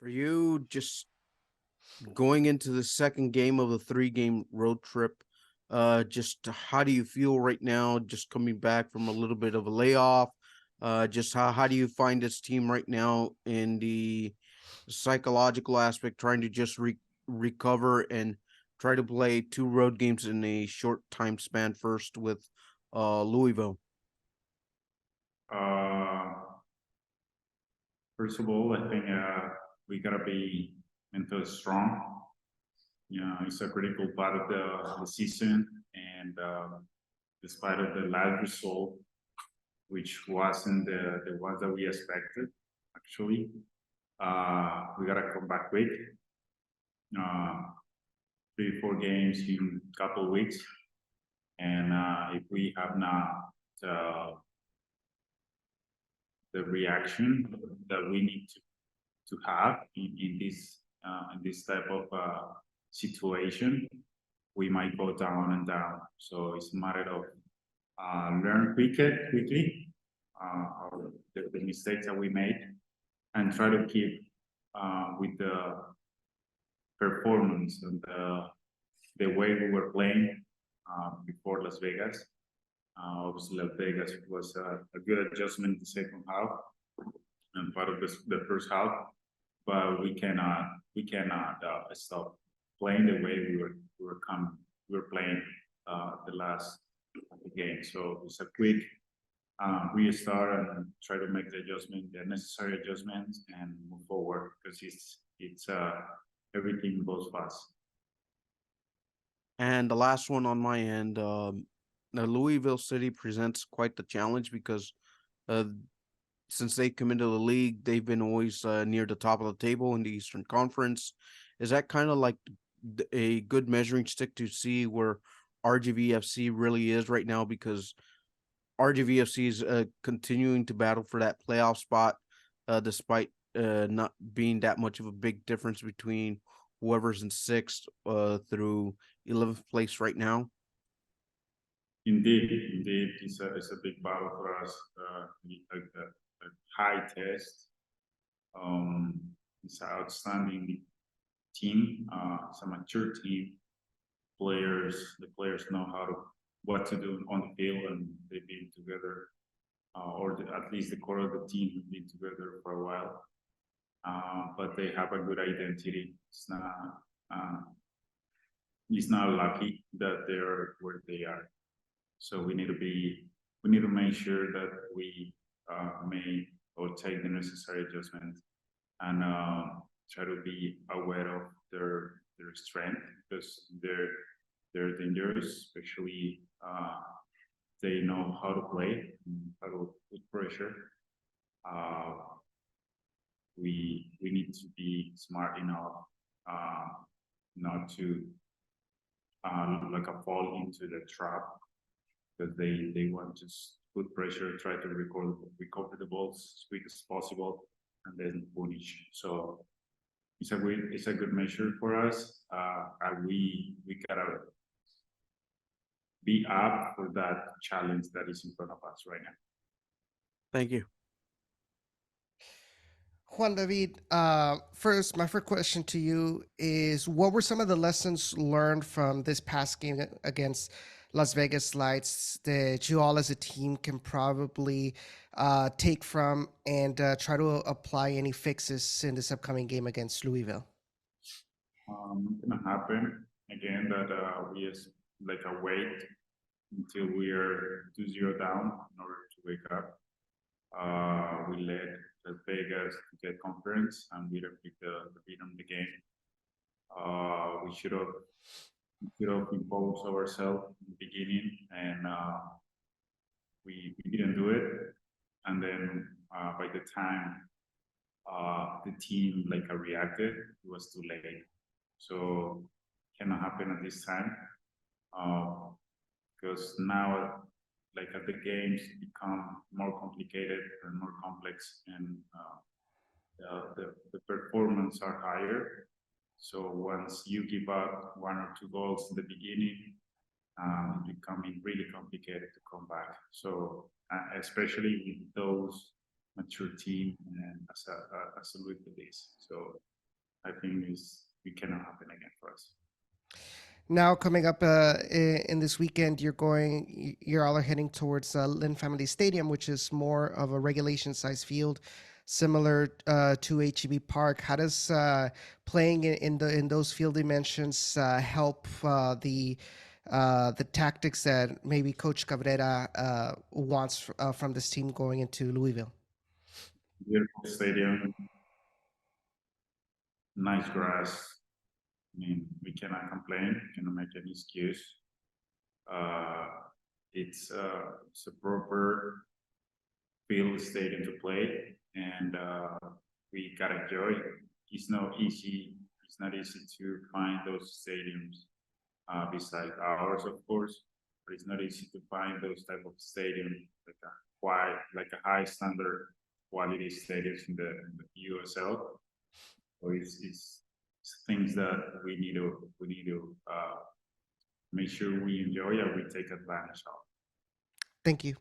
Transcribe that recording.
For you, just going into the second game of the three-game road trip, just how do you feel right now? Just coming back from a little bit of a layoff, just how do you find this team right now in the psychological aspect, trying to just recover and try to play two road games in a short time span. First with Louisville. Uh, First of all, I think we gotta be mentally strong. It's a critical part of the season, and despite of the last result, which wasn't the ones that we expected, actually, we gotta come back quick. Uh, 3 4 games in a couple of weeks, and if we have not uh, the reaction that we need to have in this type of situation, we might go down and down. So it's a matter of learn quickly the mistakes that we made, and try to keep with the performance and the way we were playing before Las Vegas. Obviously, Las Vegas was a good adjustment in the second half and part of the first half, but we cannot stop playing the way we were playing the last game. So it's a quick restart and try to make the necessary adjustments, and move forward, because it's everything goes fast. And the last one on my end, now Louisville City presents quite the challenge because uh, since they come into the league, they've been always near the top of the table in the Eastern Conference. Is that kind of like a good measuring stick to see where RGVFC really is right now? Because RGVFC is continuing to battle for that playoff spot, despite not being that much of a big difference between whoever's in sixth through 11th place right now. Indeed, it's a big battle for us. A high test. Um, it's an outstanding team. It's a mature team. The players know what to do on the field, and they've been together, at least the core of the team has been together for a while. But they have a good identity. Uh, it's not lucky that they're where they are. So we need to make sure that we make or take the necessary adjustments, and try to be aware of their strength, because they're dangerous, especially they know how to play, how to put pressure. Uh, we need to be smart enough uh, not to like a fall into the trap, because they want to put pressure, try to recover the balls as quick as possible, and then punish. So it's a good measure for us, and we gotta be up for that challenge that is in front of us right now. Thank you. Juan David, first, my first question to you is what were some of the lessons learned from this past game against Las Vegas Lights that you all as a team can probably take from and try to apply any fixes in this upcoming game against Louisville? It's gonna happen again that we just like a wait until we are 2-0 down in order to wake up. We led Las Vegas to get conference, and we don't pick the beat on the game. We should have imposed ourselves in the beginning, and we didn't do it. And then by the time the team like reacted, it was too late. So cannot happen at this time, because now like the games become more complicated and more complex, and the performance are higher. So once you give up 1 or 2 goals in the beginning, it's becoming really complicated to come back. So especially with those mature team and as a Louisville is. So I think it cannot happen again for us. Now coming up in this weekend, you're all are heading towards Lynn Family Stadium, which is more of a regulation size field, similar to HEB Park. How does playing in those field dimensions help the tactics that maybe Coach Cabrera wants from this team going into Louisville? Beautiful stadium, nice grass. I mean, we cannot complain, cannot make any excuse. It's a proper field stadium to play, and we got enjoy. It's not easy. It's not easy to find those stadiums beside ours, of course, but it's not easy to find those type of stadiums like a high standard quality stadiums in the USL. So it's things that we need to make sure we enjoy and we take advantage of. Thank you.